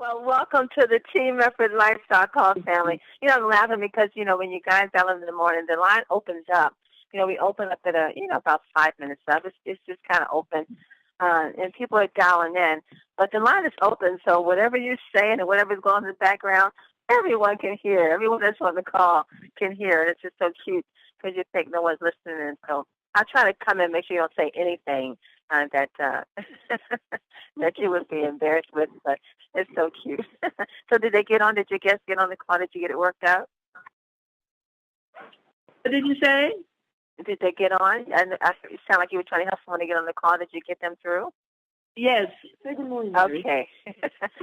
Well, welcome to the Team Effort Lifestyle Call family. I'm laughing because, when you guys dial in the morning, the line opens up. We open up at about 5 minutes up. It's just kind of open, and people are dialing in. But the line is open, so whatever you're saying and whatever's going on in the background, everyone can hear. Everyone that's on the call can hear. And it's just so cute because you think no one's listening. And so I try to come in and make sure you don't say anything that that you would be embarrassed with, but it's so cute. So did they get on? Did your guests get on the call? Did you get it worked out? What did you say? Did they get on? And it sounded like you were trying to help someone to get on the call. Did you get them through? Yes. Good morning, Mary. Okay.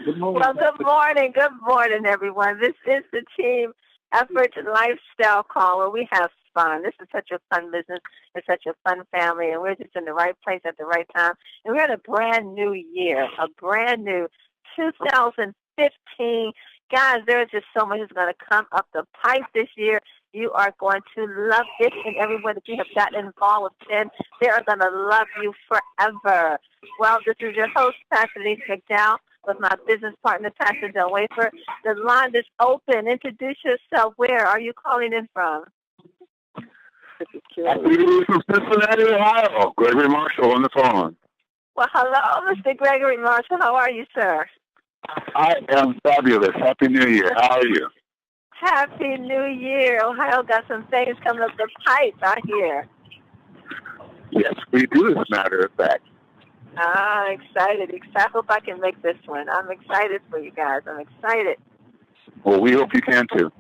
Good morning. Well, good morning. Good morning, everyone. This is the Team Effort Lifestyle Call where we have fun. This is such a fun business. It's such a fun family, and we're just in the right place at the right time. And we're in a brand new year, a brand new 2015. Guys, there's just so much that's going to come up the pipe this year. You are going to love it, and everyone that you have gotten involved with, then they are going to love you forever. Well, this is your host, Pastor Denise McDowell, with my business partner, Pastor Del Wafer. The line is open. Introduce yourself. Where are you calling in from? From Cincinnati, Ohio. Gregory Marshall on the phone. Well, hello, Mr. Gregory Marshall. How are you, sir? I am fabulous. Happy New Year. How are you? Happy New Year. Ohio got some things coming up the pipe, I hear. Yes, we do, as a matter of fact. Excited. I hope I can make this one. I'm excited for you guys. I'm excited. Well, we hope you can, too.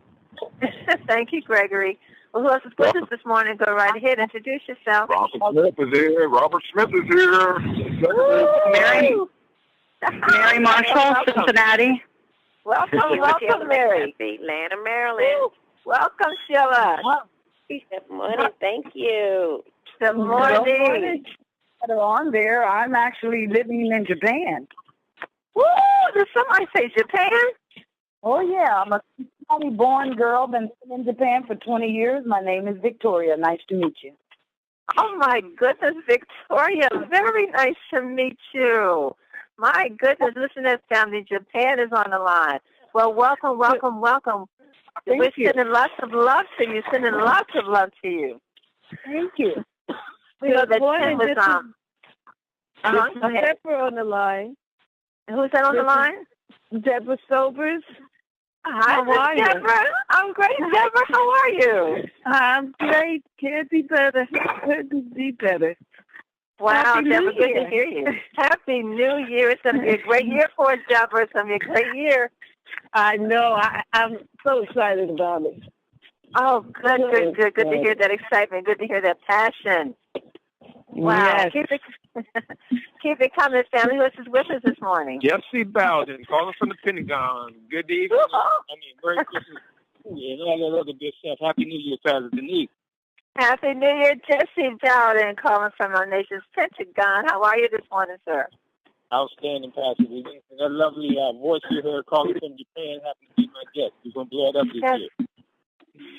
Thank you, Gregory. Well, who else is with us this morning? Go right ahead. Introduce yourself. Robert Smith is here. Mary Marshall, Cincinnati. Welcome, Mary. Atlanta, Maryland. Welcome, Sheila. Good morning. Thank you. Good morning. On there, I'm actually living in Japan. Woo! Did somebody say Japan? Oh, yeah. I'm a Cincinnati-born girl. Been living in Japan for 20 years. My name is Victoria. Nice to meet you. Oh, my goodness, Victoria. Very nice to meet you. My goodness, listen to that family. Japan is on the line. Well, welcome. We're sending lots of love to you. Thank you. We know that Tim was on. Go ahead. Deborah on the line. Who's that on the line? Deborah Sobers. Hi, Deborah. I'm great, Deborah. How are you? I'm great. Can't be better. Couldn't be better. Wow, Deborah, good to hear you. Happy New Year. It's going to be a great year for us, Deborah. It's going to be a great year. I know. I'm so excited about it. Oh, good. Good to hear that excitement. Good to hear that passion. Wow. Yes. Keep it coming, family. Who is with us this morning? Jesse Bowden, calling from the Pentagon. Good evening. Merry Christmas and all that other good stuff. Happy New Year, Pastor Denise. Happy New Year, Jesse Bowden, calling from our nation's Pentagon. How are you this morning, sir? Outstanding, Pastor Denise. And that lovely voice you heard calling from Japan happens to be my guest. We're going to blow it up this year.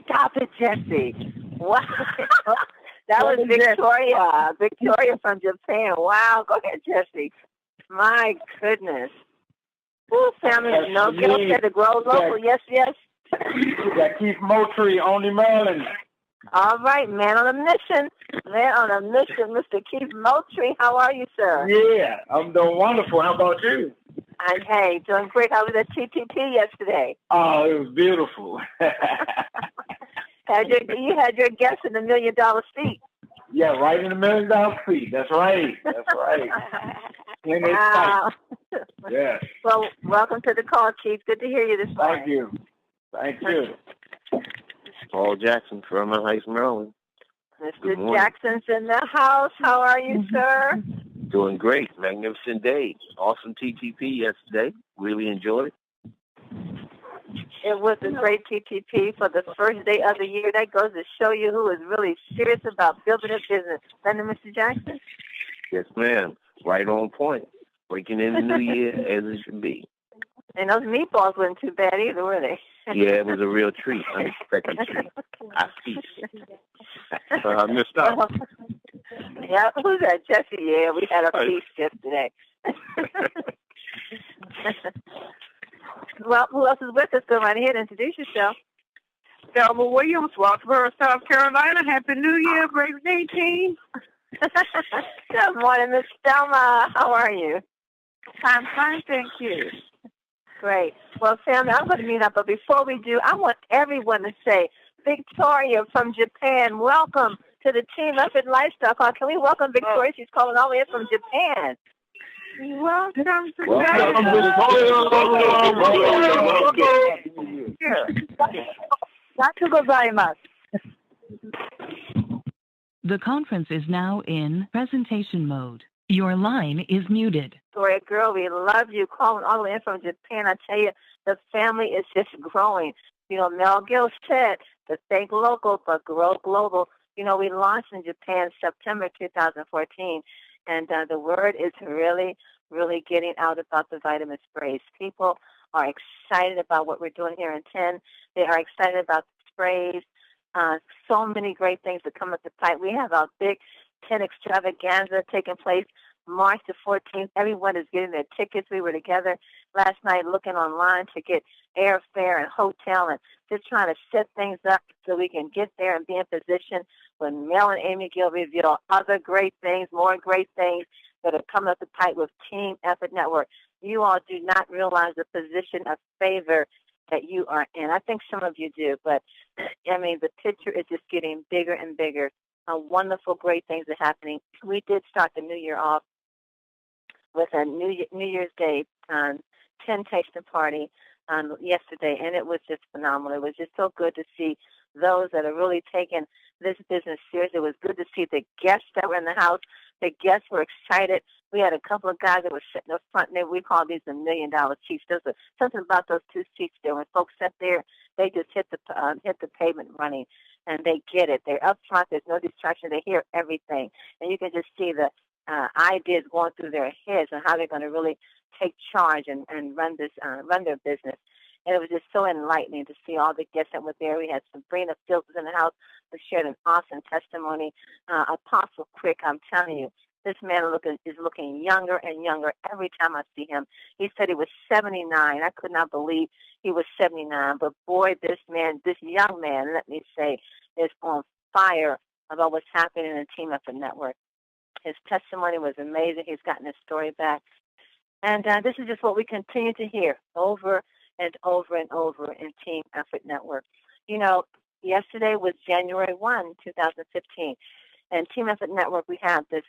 Stop it, Jesse. Wow. That was Victoria. Victoria from Japan. Wow. Go ahead, Jesse. My goodness. Ooh, family, no guilt said to grow local. Yes. That Keith Moultrie, only Maryland. All right, man on a mission. Mr. Keith Moultrie. How are you, sir? Yeah, I'm doing wonderful. How about you? Hey, doing great. How was that TPP yesterday? Oh, it was beautiful. You had your guest in the $1 million seat. Yeah, right in the $1 million seat. That's right. Wow. Yes. Well, welcome to the call, Chief. Good to hear you this morning. Thank you. Paul Jackson from Heights, Maryland. Mr. Jackson's in the house. How are you, sir? Doing great. Magnificent day. Awesome TTP yesterday. Really enjoyed it. It was a great TTP for the first day of the year. That goes to show you who is really serious about building a business. Isn't it, Mr. Jackson? Yes, ma'am. Right on point. Breaking in the new year as it should be. And those meatballs weren't too bad either, were they? Yeah, it was a real treat. Unexpected treat. I feast. I missed out. Yeah, who's that? Jesse, yeah, we had a feast yesterday. Well, who else is with us? Go right ahead and introduce yourself. Delma Williams, Walterboro, South Carolina. Happy New Year, Break Day team. Good morning, Miss Thelma. How are you? I'm fine, thank you. Great. Well, family, I'm going to meet up, but before we do, I want everyone to say, Victoria from Japan, welcome to the Team Up in Lifestyle Call. Can we welcome Victoria? She's calling all the way from Japan. Welcome to The conference is now in presentation mode. Your line is muted. Victoria, girl, we love you. Calling all the way in from Japan. I tell you, the family is just growing. You know, Mel Gill said to think local but grow global. You know, we launched in Japan September 2014, and the word is really, really getting out about the vitamin sprays. People are excited about what we're doing here in 10. They are excited about the sprays. So many great things that come up the pipe. We have our big 10 extravaganza taking place March the 14th. Everyone is getting their tickets. We were together last night looking online to get airfare and hotel and just trying to set things up so we can get there and be in position when Mel and Amy Gill reveal other great things, more great things that are coming up the pipe with Team Effort Network. You all do not realize the position of favor that you are in. I think some of you do, but I mean, the picture is just getting bigger and bigger. Wonderful, great things are happening. We did start the new year off with a New Year's Day 10 tasting party yesterday, and it was just phenomenal. It was just so good to see those that are really taking this business seriously. It was good to see the guests that were in the house. The guests were excited. We had a couple of guys that were sitting up front there. We call these the $1 million seats. There's something about those two seats there. When folks sit there, they just hit the pavement running, and they get it. They're up front. There's no distraction. They hear everything, and you can just see the ideas going through their heads on how they're going to really take charge and run their business. And it was just so enlightening to see all the guests that were there. We had Sabrina Fields in the house who shared an awesome testimony. Apostle Quick, I'm telling you, this man is looking younger and younger every time I see him. He said he was 79. I could not believe he was 79. But boy, this young man, let me say, is on fire about what's happening in the Team Effort Network. His testimony was amazing. He's gotten his story back. And this is just what we continue to hear over and over and over in Team Effort Network. You know, yesterday was January 1, 2015. And Team Effort Network, we have this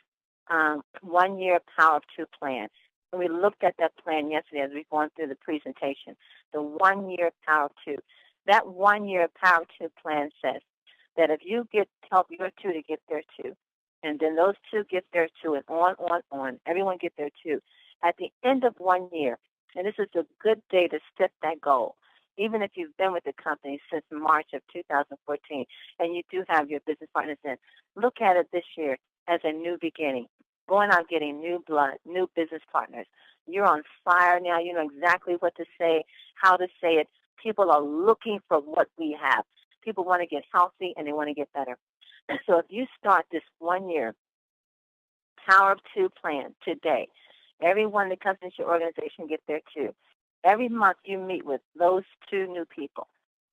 1-year Power of Two plan. And we looked at that plan yesterday as we were going through the presentation, the 1-year Power of Two. That 1-year Power of Two plan says that if you help your two to get their two, and then those two get their two, and on, everyone get their two. At the end of 1 year, and this is a good day to set that goal, even if you've been with the company since March of 2014, and you do have your business partners in, look at it this year as a new beginning, going out getting new blood, new business partners. You're on fire now. You know exactly what to say, how to say it. People are looking for what we have. People want to get healthy, and they want to get better. So if you start this 1 year Power of Two plan today, everyone that comes into your organization get their two. Every month you meet with those two new people.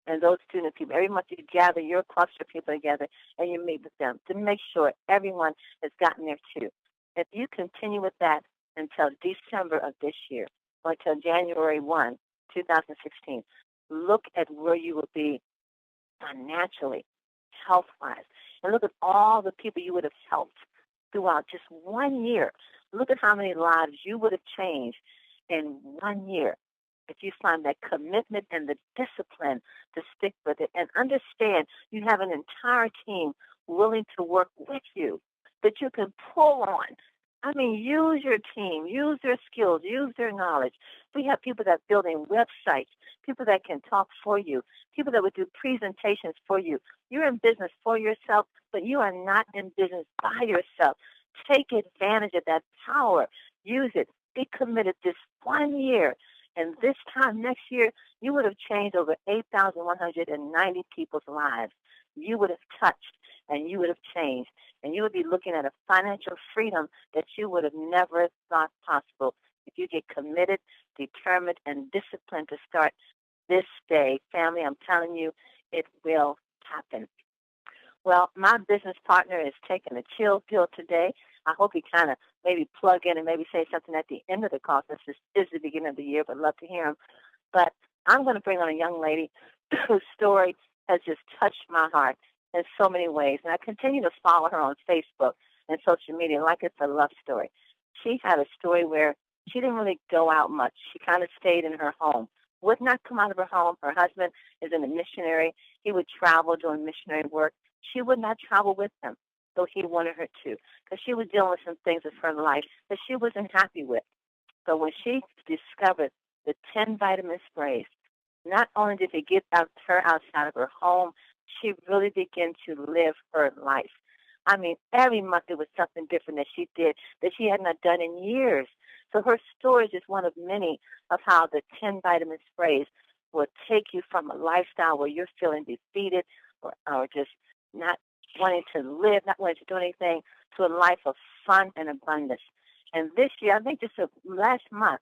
And those two new people, every month you gather your cluster of people together and you meet with them to make sure everyone has gotten their two. If you continue with that until December of this year, or until January 1, 2016, look at where you will be financially, health-wise. And look at all the people you would have helped throughout just 1 year. Look at how many lives you would have changed in 1 year if you find that commitment and the discipline to stick with it. And understand you have an entire team willing to work with you that you can pull on. I mean, use your team, use their skills, use their knowledge. We have people that are building websites, people that can talk for you, people that would do presentations for you. You're in business for yourself, but you are not in business by yourself. Take advantage of that power. Use it. Be committed this 1 year. And this time next year, you would have changed over 8,190 people's lives. You would have touched and you would have changed. And you would be looking at a financial freedom that you would have never thought possible if you get committed determined and disciplined to start this day. Family, I'm telling you, it will happen. Well, my business partner is taking a chill pill today. I hope he kind of maybe plug in and maybe say something at the end of the call, since this is the beginning of the year, but love to hear him. But I'm going to bring on a young lady whose story has just touched my heart in so many ways. And I continue to follow her on Facebook and social media like it's a love story. She had a story where she didn't really go out much. She kind of stayed in her home, would not come out of her home. Her husband is a missionary. He would travel doing missionary work. She would not travel with him, though he wanted her to, because she was dealing with some things in her life that she wasn't happy with. So when she discovered the 10 vitamin sprays, not only did it get her outside of her home, she really began to live her life. I mean, every month there was something different that she did that she had not done in years. So her story is just one of many of how the 10 vitamin sprays will take you from a lifestyle where you're feeling defeated or just not wanting to live, not wanting to do anything, to a life of fun and abundance. And this year, I think just last month,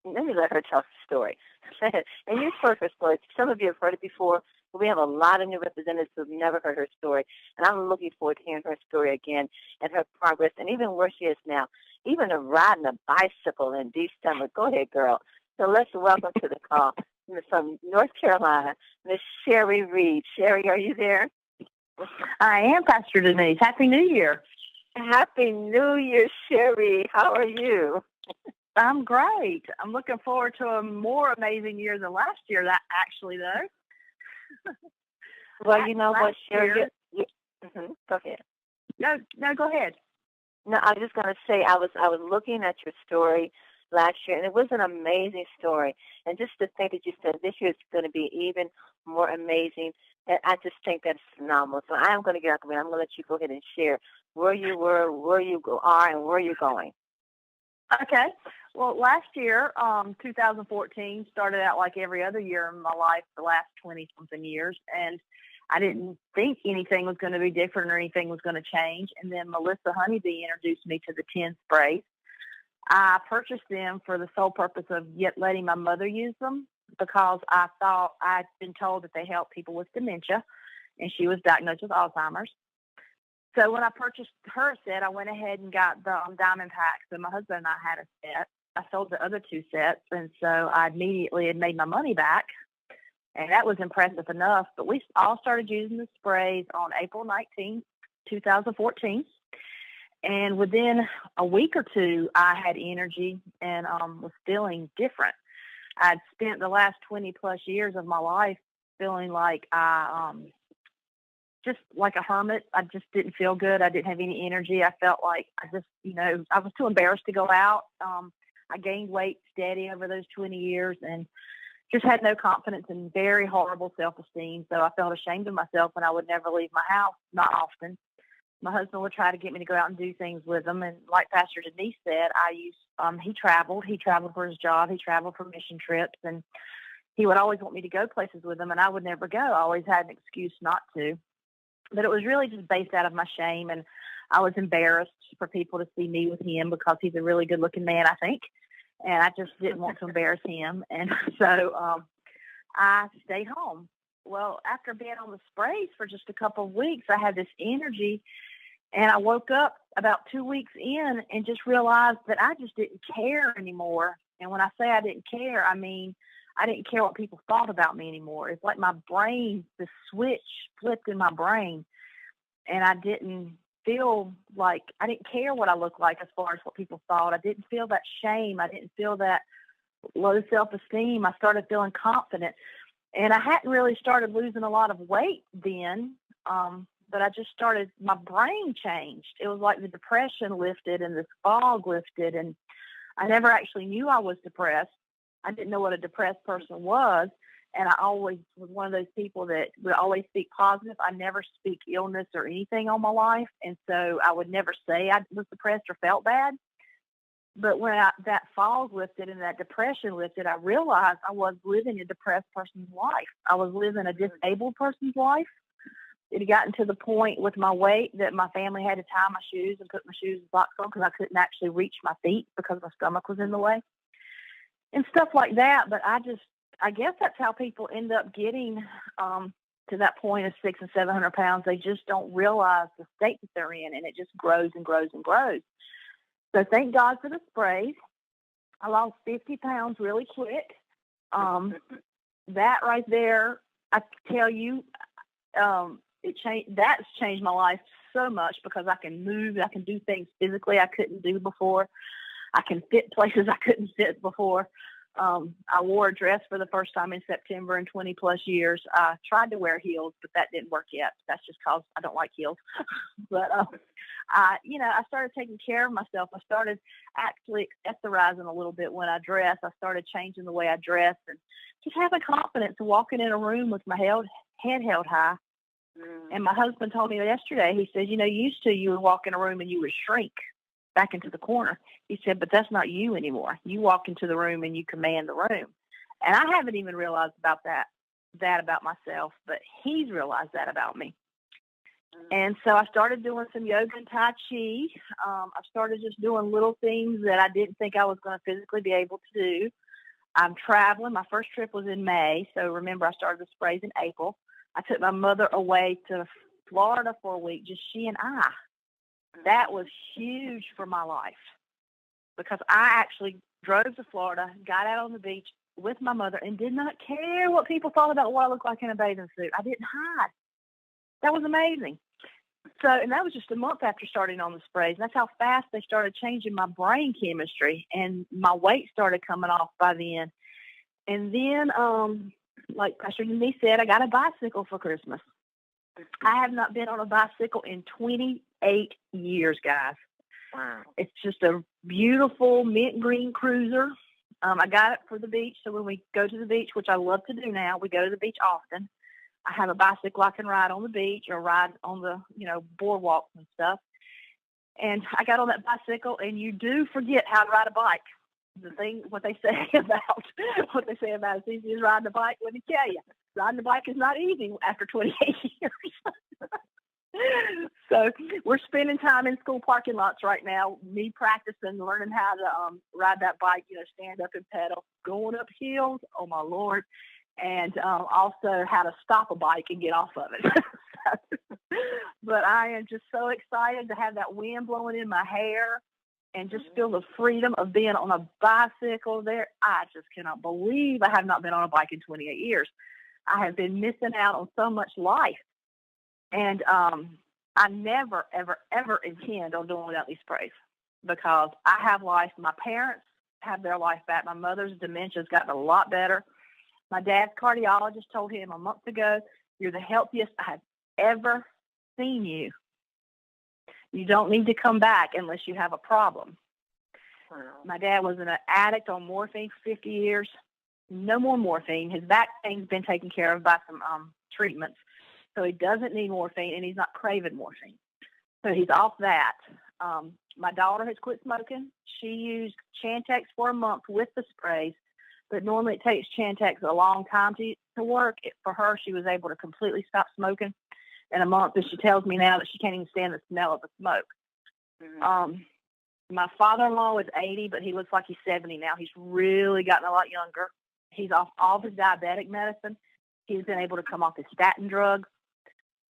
let me let her tell her story. And you've heard her story. Some of you have heard it before, but we have a lot of new representatives who've never heard her story. And I'm looking forward to hearing her story again and her progress and even where she is now, even riding a bicycle in December. Go ahead, girl. So let's welcome to the call from North Carolina, Miss Sherry Reed. Sherry, are you there? I am, Pastor Denise. Happy New Year. Happy New Year, Sherry. How are you? I'm great. I'm looking forward to a more amazing year than last year, though. Well, you know what, Sherry? Go ahead. No, go ahead. No, I was just going to say I was looking at your story last year, and it was an amazing story. And just to think that you said this year is going to be even more amazing, and I just think that's phenomenal. So I am going to get out the way. I'm going to let you go ahead and share where you were, where you are, and where you're going. Okay. Well, last year, 2014, started out like every other year in my life, the last 20-something years, and I didn't think anything was going to be different or anything was going to change. And then Melissa Honeybee introduced me to the 10 sprays. I purchased them for the sole purpose of yet letting my mother use them because I thought I'd been told that they help people with dementia, and she was diagnosed with Alzheimer's. So when I purchased her set, I went ahead and got the diamond packs, and my husband and I had a set. I sold the other 2 sets, and so I immediately had made my money back, and that was impressive enough. But we all started using the sprays on April 19, 2014, and within a week or two, I had energy and was feeling different. I'd spent the last 20-plus years of my life feeling like just like a hermit. I just didn't feel good. I didn't have any energy. I felt like I was too embarrassed to go out. I gained weight steady over those 20 years and just had no confidence and very horrible self-esteem. So I felt ashamed of myself and I would never leave my house, not often. My husband would try to get me to go out and do things with him. And like Pastor Denise said, he traveled. He traveled for his job. He traveled for mission trips. And he would always want me to go places with him, and I would never go. I always had an excuse not to. But it was really just based out of my shame, and I was embarrassed for people to see me with him because he's a really good-looking man, I think, and I just didn't want to embarrass him. And so I stayed home. Well, after being on the sprays for just a couple of weeks, I had this energy, and I woke up about 2 weeks in and just realized that I just didn't care anymore. And when I say I didn't care, I mean I didn't care what people thought about me anymore. It's like my brain, the switch flipped in my brain, and I didn't feel like, I didn't care what I looked like as far as what people thought. I didn't feel that shame. I didn't feel that low self-esteem. I started feeling confident, and I hadn't really started losing a lot of weight then, but I just started, my brain changed. It was like the depression lifted and this fog lifted, and I never actually knew I was depressed. I didn't know what a depressed person was, and I always was one of those people that would always speak positive. I never speak illness or anything on my life, and so I would never say I was depressed or felt bad. But when that fog lifted and that depression lifted, I realized I was living a depressed person's life. I was living a disabled person's life. It had gotten to the point with my weight that my family had to tie my shoes and put my shoes and socks on because I couldn't actually reach my feet because my stomach was in the way. and stuff like that. But I guess that's how people end up getting to that point of 600 and 700 pounds. They just don't realize the state that they're in, and it just grows and grows and grows. So thank God for the sprays. I lost 50 pounds really quick. That right there, I tell you, that's changed my life so much, because I can move, I can do things physically I couldn't do before. I can fit places I couldn't fit before. I wore a dress for the first time in September in 20 plus years. I tried to wear heels, but that didn't work yet. That's just because I don't like heels. But I started taking care of myself. I started actually accessorizing a little bit when I dress. I started changing the way I dress, and just having confidence and walking in a room with my head held high. And my husband told me yesterday, he said, used to you would walk in a room and you would shrink back into the corner. He said, but that's not you anymore. You walk into the room and you command the room. And I haven't even realized about that about myself, but he's realized that about me. And so I started doing some yoga and Tai Chi. I started just doing little things that I didn't think I was going to physically be able to do. I'm traveling. My first trip was in May. So remember, I started the sprays in April. I took my mother away to Florida for a week, just she and I. That was huge for my life, because I actually drove to Florida, got out on the beach with my mother, and did not care what people thought about what I looked like in a bathing suit. I didn't hide. That was amazing. So, and that was just a month after starting on the sprays. And that's how fast they started changing my brain chemistry, and my weight started coming off by then. And then, like Pastor Denise said, I got a bicycle for Christmas. I have not been on a bicycle in 28 years, guys. Wow. It's just a beautiful mint green cruiser. I got it for the beach. So when we go to the beach, which I love to do now, we go to the beach often. I have a bicycle I can ride on the beach or ride on the, boardwalks and stuff. And I got on that bicycle, and you do forget how to ride a bike. What they say about it's easy as riding a bike. Let me tell you, riding a bike is not easy after 28 years. So we're spending time in school parking lots right now, me practicing, learning how to ride that bike, stand up and pedal, going up hills, oh my Lord, and also how to stop a bike and get off of it. But I am just so excited to have that wind blowing in my hair and just feel the freedom of being on a bicycle there. I just cannot believe I have not been on a bike in 28 years. I have been missing out on so much life. And I never, ever, ever intend on doing without these sprays, because I have life. My parents have their life back. My mother's dementia has gotten a lot better. My dad's cardiologist told him a month ago, "You're the healthiest I have ever seen you. You don't need to come back unless you have a problem." My dad was an addict on morphine for 50 years. No more morphine. His back pain's been taken care of by some treatments. So he doesn't need morphine, and he's not craving morphine. So he's off that. My daughter has quit smoking. She used Chantix for a month with the sprays, but normally it takes Chantix a long time to work. For her, she was able to completely stop smoking in a month, and she tells me now that she can't even stand the smell of the smoke. Mm-hmm. My father-in-law is 80, but he looks like he's 70 now. He's really gotten a lot younger. He's off all of his diabetic medicine. He's been able to come off his statin drugs.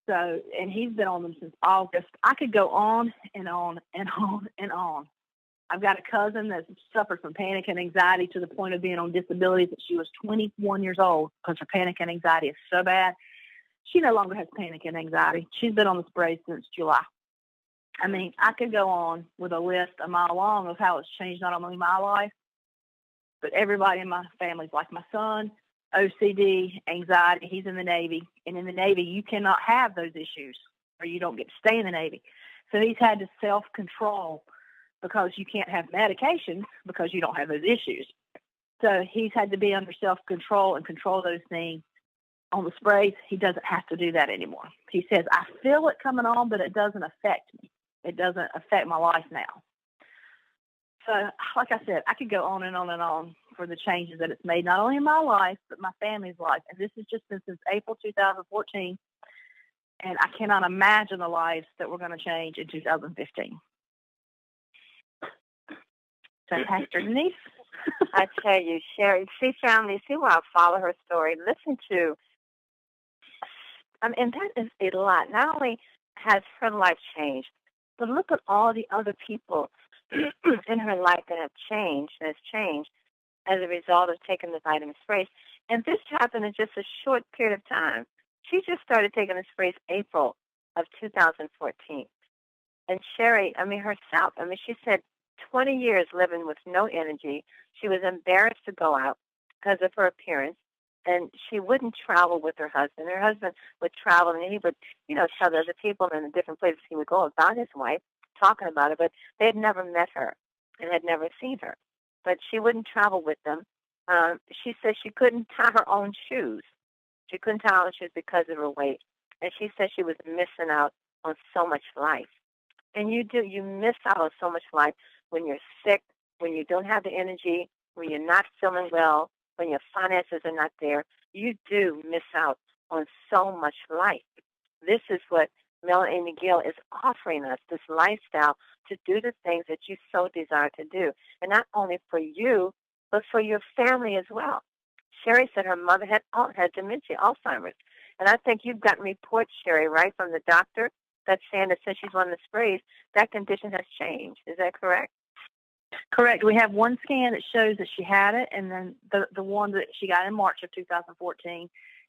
So, and he's been on them since August. I could go on and on and on and on. I've got a cousin that suffered from panic and anxiety to the point of being on disability that she was 21 years old because her panic and anxiety is so bad. She no longer has panic and anxiety. She's been on the spray since July. I mean, I could go on with a list a mile long of how it's changed not only my life, but everybody in my family's like my son, OCD, anxiety. He's in the Navy. And in the Navy, you cannot have those issues or you don't get to stay in the Navy. So he's had to self-control because you can't have medications because you don't have those issues. So he's had to be under self-control and control those things. On the sprays, he doesn't have to do that anymore. He says, I feel it coming on, but it doesn't affect me. It doesn't affect my life now. So, like I said, I could go on and on and on for the changes that it's made, not only in my life, but my family's life. And this has just been since April 2014. And I cannot imagine the lives that we're going to change in 2015. So, Pastor Denise? I tell you, Sherry, see, family, see where I follow her story. Listen to, and that is a lot. Not only has her life changed, but look at all the other people in her life that have changed, and has changed as a result of taking the vitamin sprays. And this happened in just a short period of time. She just started taking the sprays April of 2014. And Sherry, herself, she said 20 years living with no energy. She was embarrassed to go out because of her appearance, and she wouldn't travel with her husband. Her husband would travel, and he would, tell the other people in the different places he would go about his wife, talking about her, but they had never met her and had never seen her. But she wouldn't travel with them. She said she couldn't tie her own shoes. She couldn't tie her own shoes because of her weight. And she said she was missing out on so much life. And you miss out on so much life when you're sick, when you don't have the energy, when you're not feeling well, when your finances are not there. You do miss out on so much life. This is what Melanie Gill is offering us, this lifestyle to do the things that you so desire to do. And not only for you, but for your family as well. Sherry said her mother had dementia, Alzheimer's. And I think you've gotten reports, Sherry, right, from the doctor that's saying that since she's on the sprays, that condition has changed. Is that correct? Correct. We have one scan that shows that she had it, and then the one that she got in March of 2014.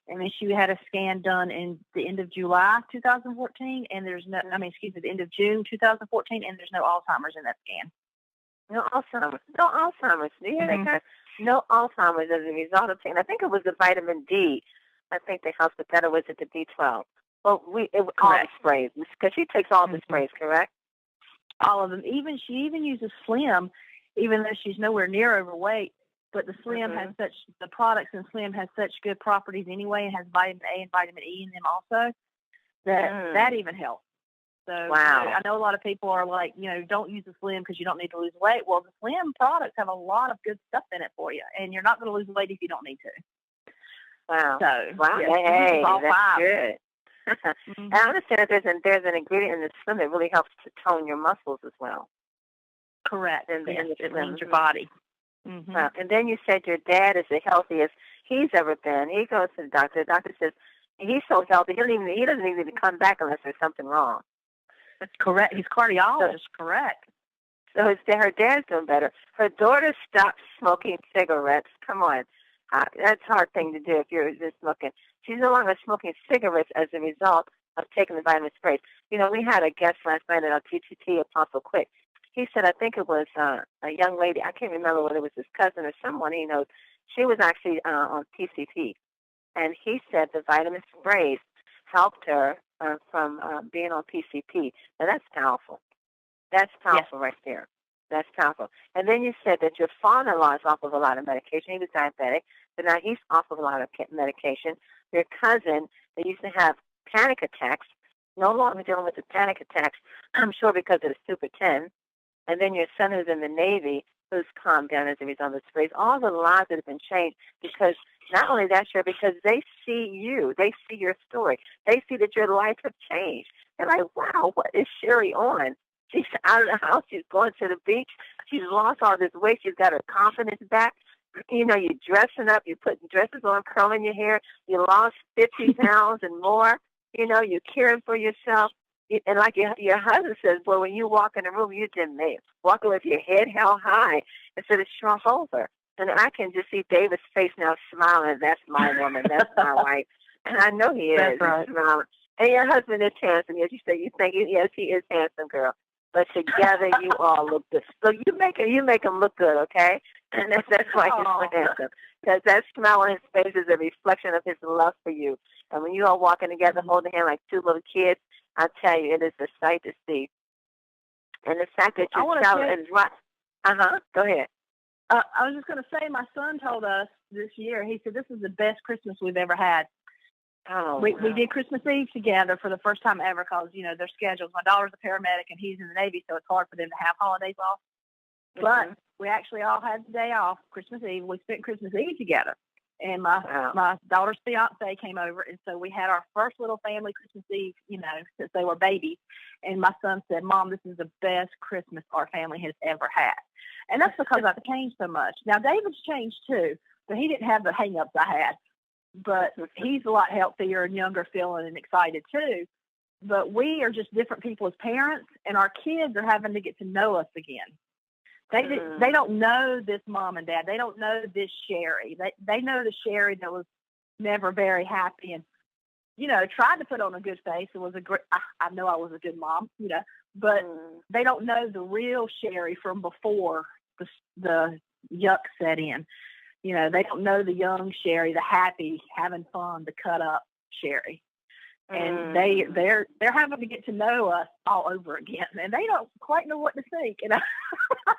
And then she had a scan done in the end of July 2014, and there's the end of June 2014, and there's no Alzheimer's in that scan. No Alzheimer's. No Alzheimer's. Do you hear that, guys? No Alzheimer's as a result of taking. I think it was the vitamin D. I think they helped with that, or was it the B12? Well, all the sprays, because she takes all the sprays, correct? All of them. She even uses Slim, even though she's nowhere near overweight. But the Slim the products in Slim has such good properties anyway, and has vitamin A and vitamin E in them also, that even helps. So wow. I know a lot of people are like, don't use the Slim because you don't need to lose weight. Well, the Slim products have a lot of good stuff in it for you, and you're not going to lose weight if you don't need to. Wow. So, wow. Yes, hey, all that's five. Good. And I understand that there's an ingredient in the Slim that really helps to tone your muscles as well. Correct. And it leans your body. Mm-hmm. Wow. And then you said your dad is the healthiest he's ever been. He goes to the doctor. The doctor says he's so healthy he doesn't even need to come back unless there's something wrong. That's correct. He's cardiologist. Correct. So her dad's doing better. Her daughter stopped smoking cigarettes. Come on. That's a hard thing to do if you're just smoking. She's no longer smoking cigarettes as a result of taking the vitamin sprays. We had a guest last night at our TTT, Apostle Quick. He said, I think it was a young lady. I can't remember whether it was his cousin or someone he knows. She was actually on PCP. And he said the vitamin sprays helped her from being on PCP. Now, that's powerful. That's powerful right there. That's powerful. And then you said that your father-in-law is off of a lot of medication. He was diabetic, but now he's off of a lot of medication. Your cousin, that used to have panic attacks, no longer dealing with the panic attacks, I'm sure because of the Super 10. And then your son who's in the Navy, who's calmed down as a result of the sprays. All the lives that have been changed because not only that, Sherry, because they see you. They see your story. They see that your life has changed. They're like, wow, what is Sherry on? She's out of the house. She's going to the beach. She's lost all this weight. She's got her confidence back. You're dressing up. You're putting dresses on, curling your hair. You lost 50 pounds and more. You're caring for yourself. And like your husband says, boy, when you walk in the room, you just walking with your head held high instead of shrunk over. And I can just see David's face now smiling. That's my woman. That's my wife. And I know he is. That's right. He's smiling. And your husband is handsome. Yes, you say you think, yes, he is handsome, girl. But together, you all look good. So you make him look good, okay? And that's why he's so handsome. Because that smile on his face is a reflection of his love for you. And when you all walking together, holding hands like two little kids, I tell you, it is a sight to see. And the fact that you travel and right. Go ahead. I was just going to say, my son told us this year. He said this is the best Christmas we've ever had. Oh, we did Christmas Eve together for the first time ever because, their schedules. My daughter's a paramedic and he's in the Navy, so it's hard for them to have holidays off. But we actually all had the day off, Christmas Eve. We spent Christmas Eve together. And my daughter's fiance came over, and so we had our first little family Christmas Eve, since they were babies. And my son said, "Mom, this is the best Christmas our family has ever had." And that's because I've changed so much. Now, David's changed too, but he didn't have the hang-ups I had. But he's a lot healthier and younger feeling and excited too. But we are just different people as parents, and our kids are having to get to know us again. They don't know this mom and dad. They don't know this Sherry. They know the Sherry that was never very happy and, tried to put on a good face. It was I know I was a good mom, but they don't know the real Sherry from before the yuck set in. They don't know the young Sherry, the happy, having fun, the cut up Sherry. And they're having to get to know us all over again, and they don't quite know what to think. And I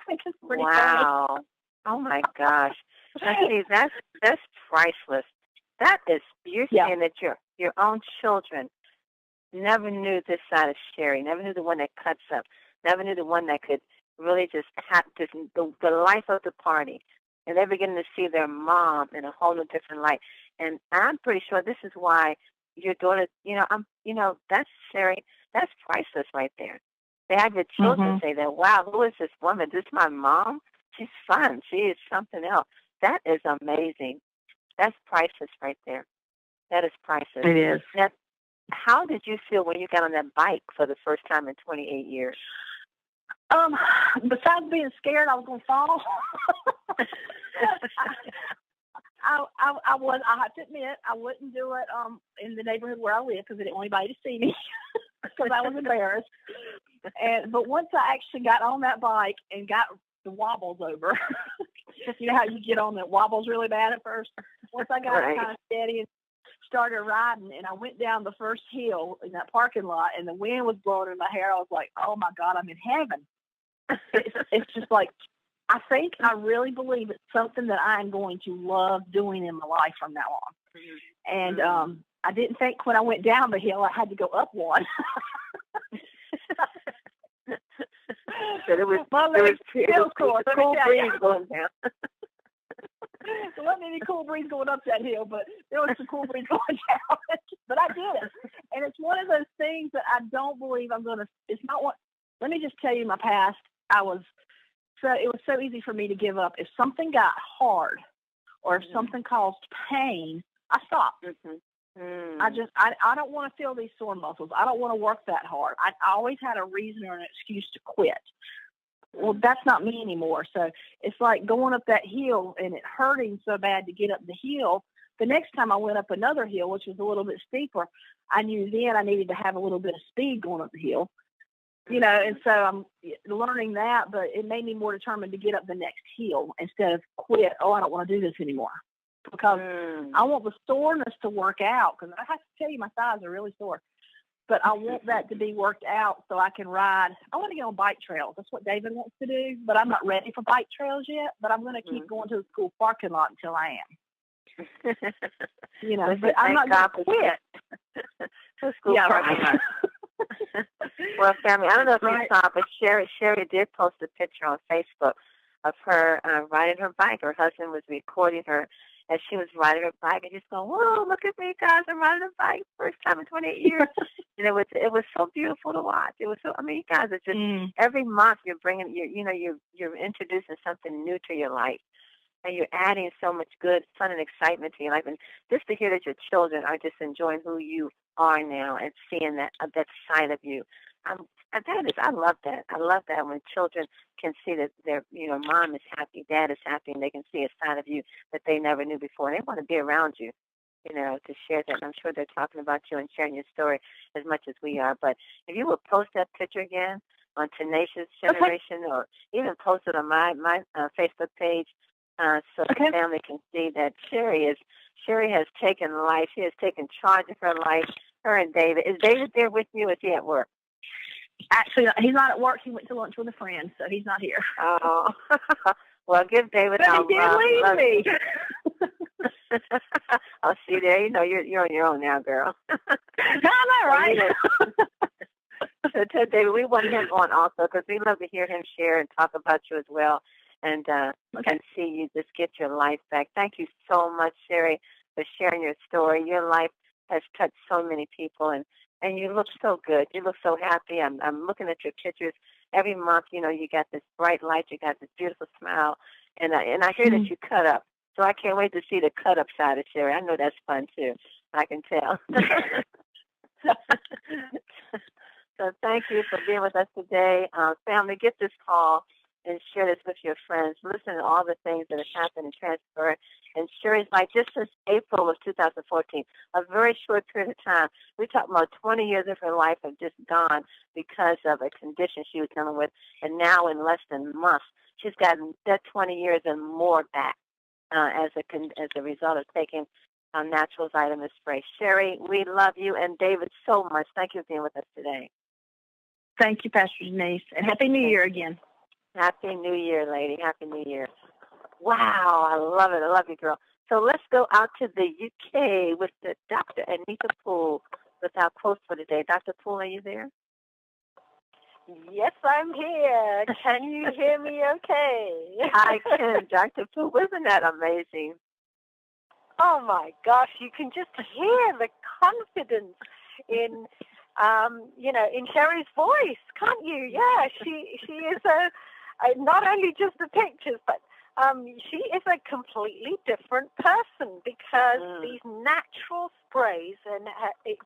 think it's pretty funny. Oh my gosh! See, that's priceless. That is, you're saying that your own children never knew this side of Sherry, never knew the one that cuts up, never knew the one that could really just have the life of the party, and they're beginning to see their mom in a whole new different light. And I'm pretty sure this is why your daughter, that's Sherry, that's priceless right there. They have your children say that, wow, who is this woman? This is my mom? She's fun. She is something else. That is amazing. That's priceless right there. That is priceless. It is. Now, how did you feel when you got on that bike for the first time in 28 years? Besides being scared I was going to fall, I have to admit, I wouldn't do it in the neighborhood where I live because I didn't want anybody to see me because I was embarrassed. But once I actually got on that bike and got the wobbles over, you know how you get on that wobbles really bad at first? Once I got kind of steady and started riding, and I went down the first hill in that parking lot, and the wind was blowing in my hair, I was like, oh, my God, I'm in heaven. It's just like, I really believe it's something that I'm going to love doing in my life from now on. And I didn't think when I went down the hill I had to go up one. So there was cool breeze going down. There wasn't any cool breeze going up that hill, but there was some cool breeze going down. But I did it. And it's one of those things that I don't believe I'm going to, it's not what, let me just tell you my past. It was so easy for me to give up. If something got hard or if something caused pain, I stopped. I don't want to feel these sore muscles. I don't want to work that hard. I always had a reason or an excuse to quit. Well, that's not me anymore. So it's like going up that hill and it hurting so bad to get up the hill. The next time I went up another hill, which was a little bit steeper, I knew then I needed to have a little bit of speed going up the hill. And so I'm learning that, but it made me more determined to get up the next hill instead of quit. Oh, I don't want to do this anymore because I want the soreness to work out, because I have to tell you, my thighs are really sore, but I want that to be worked out so I can ride. I want to get on bike trails. That's what David wants to do, but I'm not ready for bike trails yet, but I'm going to keep going to the school parking lot until I am. But I'm not going to quit. School parking lot. Well, family, I don't know if you saw, but Sherry did post a picture on Facebook of her riding her bike. Her husband was recording her as she was riding her bike and just going, "Whoa, look at me, guys! I'm riding a bike, first time in 28 years." And it was so beautiful to watch. It was so. I mean, you guys are just every month you're bringing you're introducing something new to your life, and you're adding so much good fun and excitement to your life. And just to hear that your children are just enjoying who you are now and seeing that side of you. I love that. I love that when children can see that their mom is happy, dad is happy, and they can see a side of you that they never knew before. And they want to be around you, to share that. And I'm sure they're talking about you and sharing your story as much as we are. But if you would post that picture again on Tenacious Generation, or even post it on my Facebook page, so the family can see that Sherry has taken life. She has taken charge of her life. Her and David. Is David there with you? Or is he at work? Actually, he's not at work. He went to lunch with a friend, so he's not here. Oh, well, give David. But he did leave me. I'll see there. You're on your own now, girl. I know, right? So tell David we want him on also, because we love to hear him share and talk about you as well. and Okay. and see you just get your life back. Thank you so much, Sherry, for sharing your story. Your life has touched so many people, and you look so good. You look so happy. I'm looking at your pictures every month. You know, you got this bright light. You got this beautiful smile, and I hear that you cut up. So I can't wait to see the cut up side of Sherry. I know that's fun too. I can tell. So thank you for being with us today. Family, get this call and share this with your friends. Listen to all the things that have happened and transferred. And Sherry's like, just since April of 2014, a very short period of time. We're talking about 20 years of her life have just gone because of a condition she was dealing with. And now in less than months, she's gotten that 20 years and more back as a result of taking natural vitamin spray. Sherry, we love you, and David so much. Thank you for being with us today. Thank you, Pastor Denise, and Happy New Year again. Happy New Year, lady. Happy New Year. Wow, I love it. I love you, girl. So let's go out to the UK with the Dr. Anita Poole with our quote for today. Dr. Poole, are you there? Yes, I'm here. Can you hear me okay? I can, Dr. Poole. Isn't that amazing? Oh, my gosh. You can just hear the confidence in, in Sherry's voice, can't you? Yeah, she is not only just the pictures, but she is a completely different person because these natural sprays, and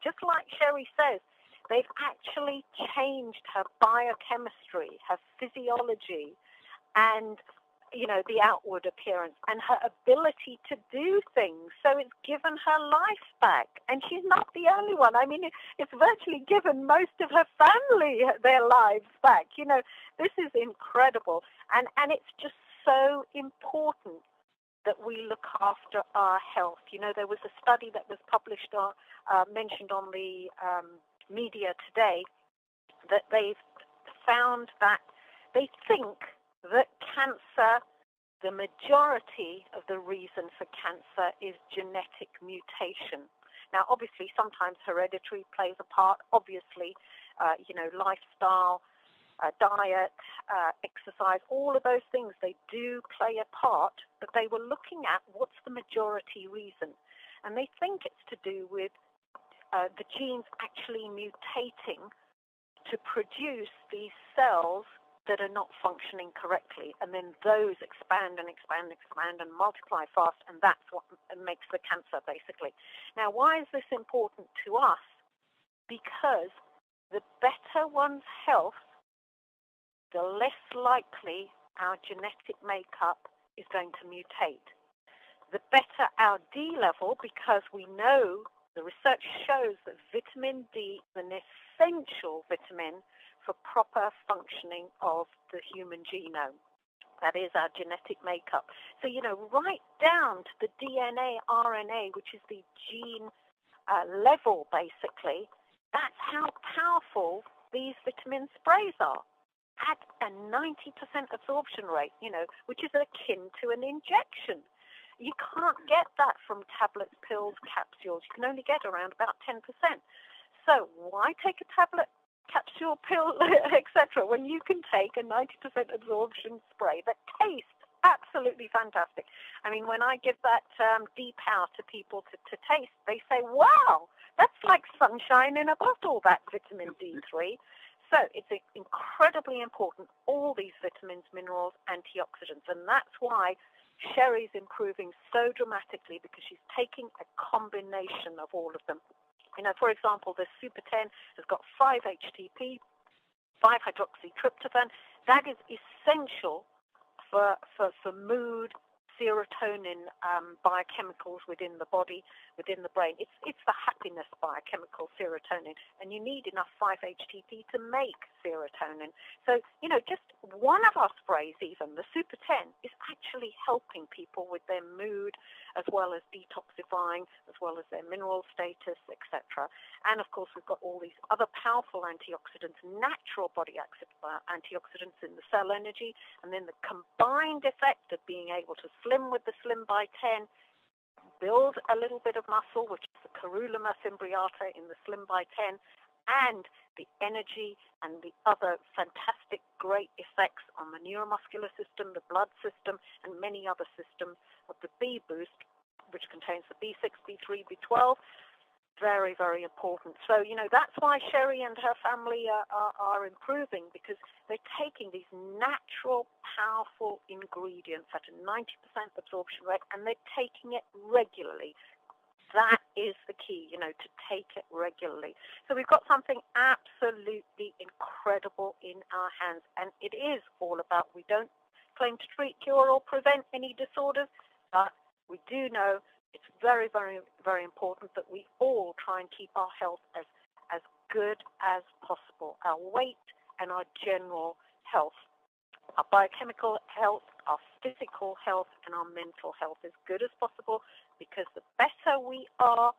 just like Sherry says, they've actually changed her biochemistry, her physiology, and, the outward appearance and her ability to do things. So it's given her life back. And she's not the only one. I mean, it's virtually given most of her family their lives back. This is incredible. And it's just so important that we look after our health. There was a study that was published mentioned on the media today that they've found that they think that cancer, the majority of the reason for cancer is genetic mutation. Now, obviously, sometimes hereditary plays a part. Obviously, lifestyle, diet, exercise, all of those things, they do play a part, but they were looking at what's the majority reason. And they think it's to do with the genes actually mutating to produce these cells that are not functioning correctly. And then those expand and expand and expand and multiply fast, and that's what makes the cancer, basically. Now, why is this important to us? Because the better one's health, the less likely our genetic makeup is going to mutate. The better our D level, because we know the research shows that vitamin D is an essential vitamin for proper functioning of the human genome. That is our genetic makeup. So, right down to the DNA, RNA, which is the gene level, basically, that's how powerful these vitamin sprays are. At a 90% absorption rate, which is akin to an injection. You can't get that from tablets, pills, capsules. You can only get around about 10%. So why take a tablet, capsule, pill, etc., when you can take a 90% absorption spray that tastes absolutely fantastic? I mean, when I give that D-Power to people to taste, they say, wow, that's like sunshine in a bottle, that vitamin D3. So it's incredibly important, all these vitamins, minerals, antioxidants, and that's why Sherry's improving so dramatically, because she's taking a combination of all of them. For example, the Super 10 has got 5-HTP, 5-hydroxytryptophan. That is essential for mood, serotonin biochemicals within the body, within the brain. It's the happiness biochemical, serotonin, and you need enough 5-HTP to make serotonin. So, just one of our sprays, even the Super 10, is actually helping people with their mood, as well as detoxifying, as well as their mineral status, etc. And of course, we've got all these other powerful antioxidants, natural body antioxidants in the cell energy, and then the combined effect of being able to slim with the Slim by 10, build a little bit of muscle, which is the Carulima fimbriata in the Slim by 10, and the energy and the other fantastic, great effects on the neuromuscular system, the blood system, and many other systems of the B boost, which contains the B6, B3, B12. Very, very important. So, that's why Sherry and her family are improving, because they're taking these natural, powerful ingredients at a 90% absorption rate, and they're taking it regularly. That is the key, to take it regularly. So we've got something absolutely incredible in our hands, and it is all about, we don't claim to treat, cure, or prevent any disorders, but we do know it's very, very, very important that we all try and keep our health as good as possible, our weight and our general health, our biochemical health, our physical health, and our mental health as good as possible, because the better we are,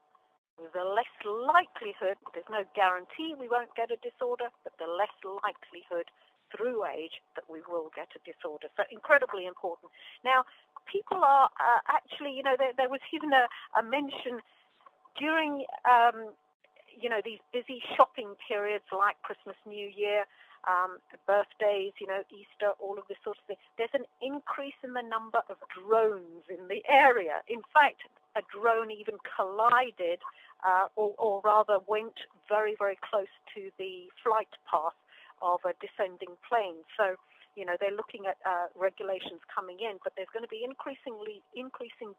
the less likelihood, there's no guarantee we won't get a disorder, but the less likelihood through age that we will get a disorder. So incredibly important. Now, people are actually, there was even a mention during, these busy shopping periods like Christmas, New Year, birthdays, Easter, all of this sort of thing. There's an increase in the number of drones in the area. In fact, a drone even collided, or rather went very, very close to the flight path of a descending plane. So, they're looking at regulations coming in, but there's going to be increasing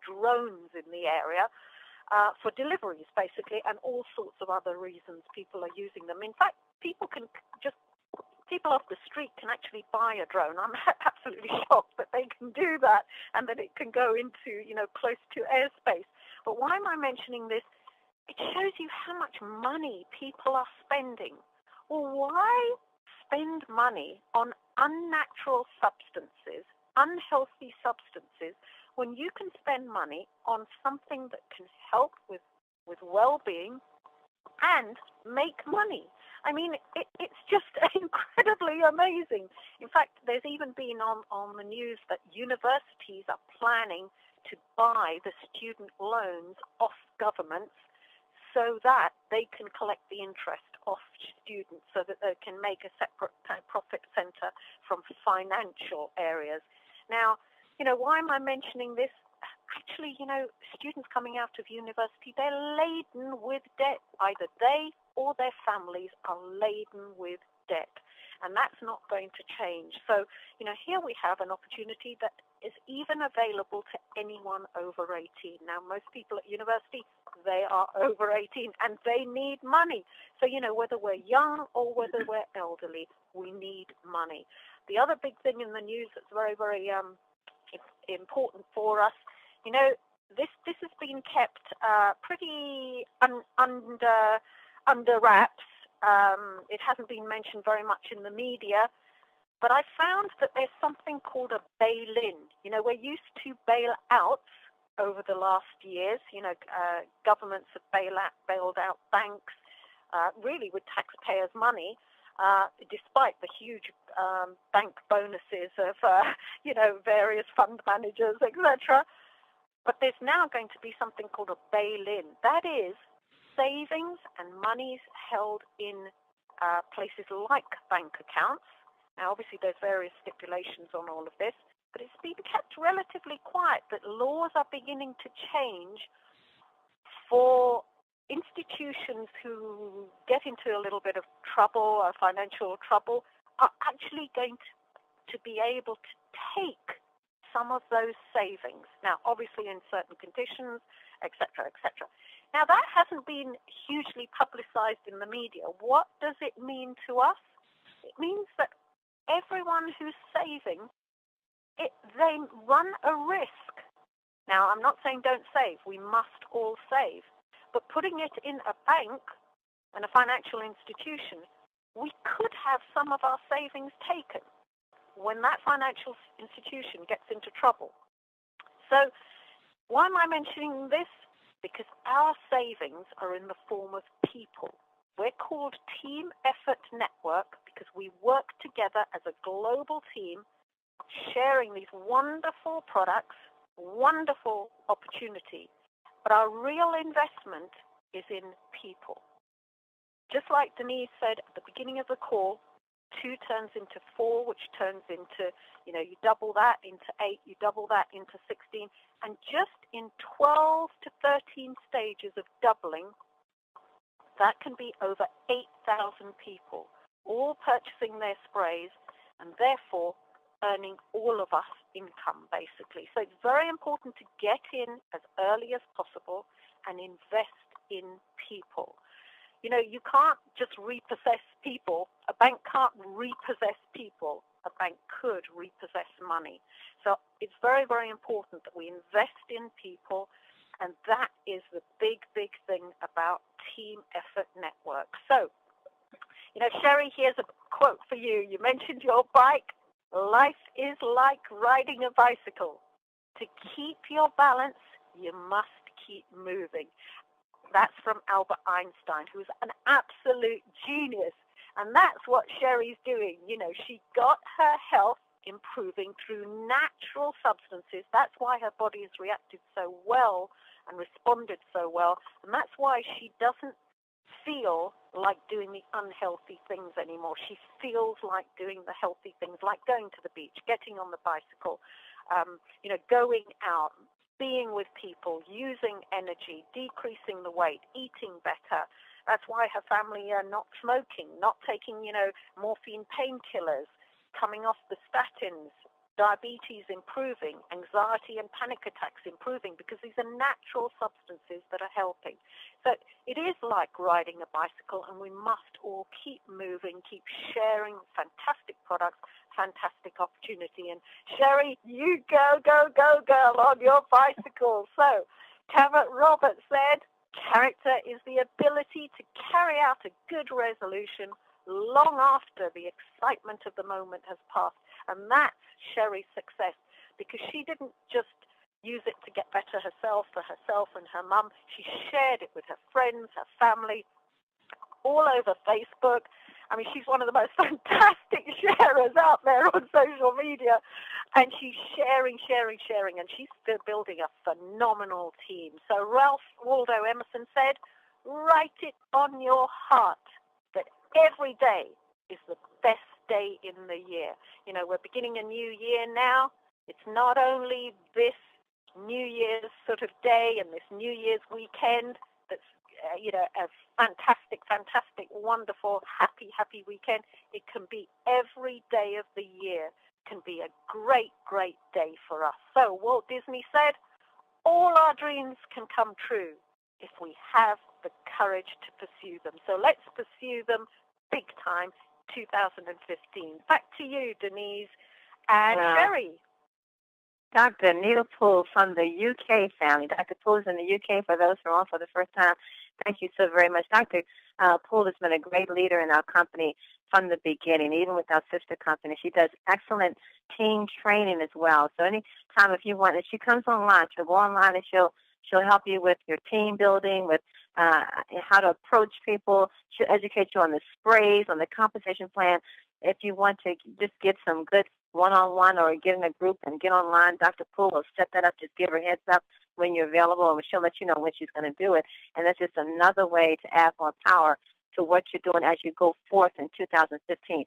drones in the area for deliveries, basically, and all sorts of other reasons people are using them. In fact, people off the street can actually buy a drone. I'm absolutely shocked that they can do that and that it can go into, close to airspace. But why am I mentioning this? It shows you how much money people are spending. Well, why spend money on unnatural substances, unhealthy substances, when you can spend money on something that can help with well-being and make money? I mean, it's just incredibly amazing. In fact, there's even been on the news that universities are planning to buy the student loans off governments so that they can collect the interest off students, so that they can make a separate profit center from financial areas. Now, why am I mentioning this? Actually, students coming out of university, they're laden with debt. Either they or their families are laden with debt. And that's not going to change. So, here we have an opportunity that is even available to anyone over 18. Now, most people at university, they are over 18 and they need money. So, whether we're young or whether we're elderly, we need money. The other big thing in the news that's very, very important for us, this has been kept pretty under wraps. It hasn't been mentioned very much in the media, but I found that there's something called a bail-in. We're used to bail-outs over the last years. Governments have bailed out banks, really with taxpayers' money, despite the huge bank bonuses of, various fund managers, etc. But there's now going to be something called a bail-in. That is, savings and monies held in places like bank accounts. Now, obviously, there's various stipulations on all of this, but it's been kept relatively quiet that laws are beginning to change for institutions who get into a little bit of trouble, financial trouble, are actually going to be able to take some of those savings. Now, obviously, in certain conditions, etc., etc. Now, that hasn't been hugely publicized in the media. What does it mean to us? It means that everyone who's saving, they run a risk. Now, I'm not saying don't save. We must all save. But putting it in a bank and a financial institution, we could have some of our savings taken when that financial institution gets into trouble. So why am I mentioning this? Because our savings are in the form of people. We're called Team Effort Network because we work together as a global team, sharing these wonderful products, wonderful opportunity. But our real investment is in people. just like Denise said at the beginning of the call, 2 turns into 4, which turns into, you double that into 8, you double that into 16, and just in 12 to 13 stages of doubling, that can be over 8,000 people all purchasing their sprays and therefore earning all of us income, basically. So it's very important to get in as early as possible and invest in people. You can't just repossess people. A bank can't repossess people. A bank could repossess money. So it's very, very important that we invest in people, and that is the big, big thing about team effort network. So, Sherry, here's a quote for you. You mentioned your bike. Life is like riding a bicycle. To keep your balance, you must keep moving. That's from Albert Einstein, who's an absolute genius. And that's what Sherry's doing. She got her health improving through natural substances. That's why her body has reacted so well and responded so well. And that's why she doesn't feel like doing the unhealthy things anymore. She feels like doing the healthy things, like going to the beach, getting on the bicycle, going out, being with people, using energy, decreasing the weight, eating better. That's why her family are not smoking, not taking, morphine painkillers, coming off the statins, diabetes improving, anxiety and panic attacks improving, because these are natural substances that are helping. So it is like riding a bicycle, and we must all keep moving, keep sharing fantastic products, fantastic opportunity. And Sherry, you go, go, go, girl, on your bicycle. So Tamara Roberts said, character is the ability to carry out a good resolution long after the excitement of the moment has passed. And that's Sherry's success, because she didn't just use it to get better for herself and her mum. She shared it with her friends, her family, all over Facebook. I mean, she's one of the most fantastic sharers out there on social media. And she's sharing, and she's still building a phenomenal team. So Ralph Waldo Emerson said, write it on your heart that every day is the best day in the year. We're beginning a new year now. It's not only this New Year's sort of day and this New Year's weekend that's, a fantastic, wonderful, happy weekend. It can be every day of the year can be a great, great day for us. So Walt Disney said, all our dreams can come true if we have the courage to pursue them. So let's pursue them big time, 2015. Back to you, Denise and Sherry. Dr. Anita Poole from the UK family. Dr. Poole is in the UK for those who are on for the first time. Thank you so very much. Dr. Poole has been a great leader in our company from the beginning, even with our sister company. She does excellent team training as well. So anytime if you want, if she comes online, she'll go online and she'll help you with your team building, with how to approach people. She'll educate you on the sprays, on the compensation plan. If you want to just get some good one-on-one or get in a group and get online, Dr. Poole will set that up. Just give her heads up when you're available, and she'll let you know when she's going to do it. And that's just another way to add more power to what you're doing as you go forth in 2015.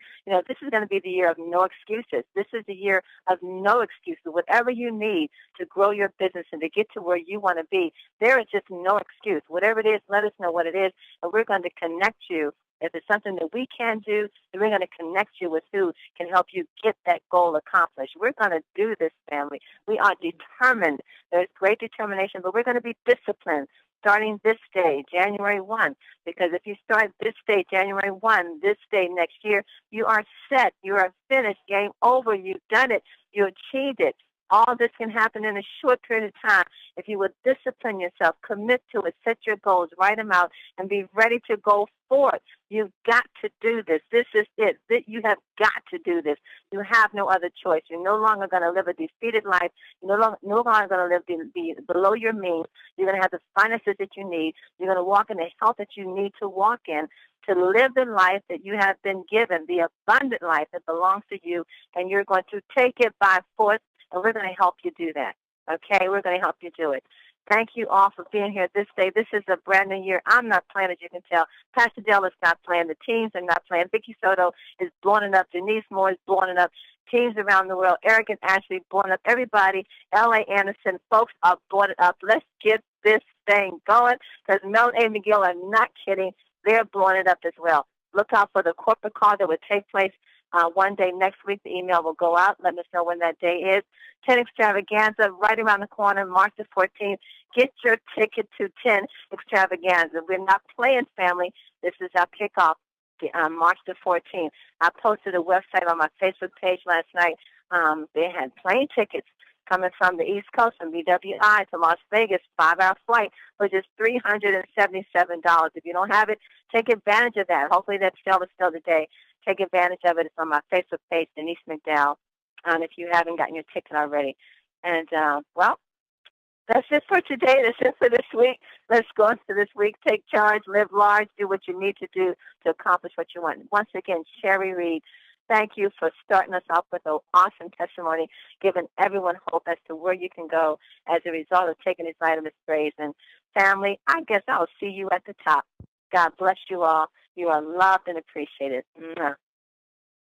This is going to be the year of no excuses. This is the year of no excuses. Whatever you need to grow your business and to get to where you want to be, there is just no excuse. Whatever it is, let us know what it is, and we're going to connect you. If it's something that we can do, then we're going to connect you with who can help you get that goal accomplished. We're going to do this, family. We are determined. There's great determination, but we're going to be disciplined starting this day, January 1. Because if you start this day, January 1, this day next year, you are set. You are finished. Game over. You've done it. You achieved it. All this can happen in a short period of time if you would discipline yourself, commit to it, set your goals, write them out, and be ready to go forth. You've got to do this. This is it. You have got to do this. You have no other choice. You're no longer going to live a defeated life. You're no longer going to live below your means. You're going to have the finances that you need. You're going to walk in the health that you need to walk in, to live the life that you have been given, the abundant life that belongs to you, and you're going to take it by force. And we're going to help you do that, okay? We're going to help you do it. Thank you all for being here this day. This is a brand new year. I'm not playing, as you can tell. Pastor Dell is not playing. The teams are not playing. Vicky Soto is blowing it up. Denise Moore is blowing it up. Teams around the world. Eric and Ashley blowing up. Everybody. L.A. Anderson. Folks are blowing it up. Let's get this thing going because Mel and McGill are not kidding. They're blowing it up as well. Look out for the corporate call that would take place one day next week. The email will go out. Let us know when that day is. 10 Extravaganza right around the corner, March the 14th. Get your ticket to 10 Extravaganza. We're not playing, family. This is our kickoff on March the 14th. I posted a website on my Facebook page last night. They had plane tickets coming from the East Coast, from BWI to Las Vegas, 5-hour flight for just $377. If you don't have it, take advantage of that. Hopefully that sale is still today. Take advantage of it. It's on my Facebook page, Denise McDowell, if you haven't gotten your ticket already. And, well, that's it for today. That's it for this week. Let's go into this week. Take charge, live large, do what you need to do to accomplish what you want. Once again, Sherry Reed, thank you for starting us off with an awesome testimony, giving everyone hope as to where you can go as a result of taking these vitamin sprays. And family, I guess I'll see you at the top. God bless you all. You are loved and appreciated. Mwah.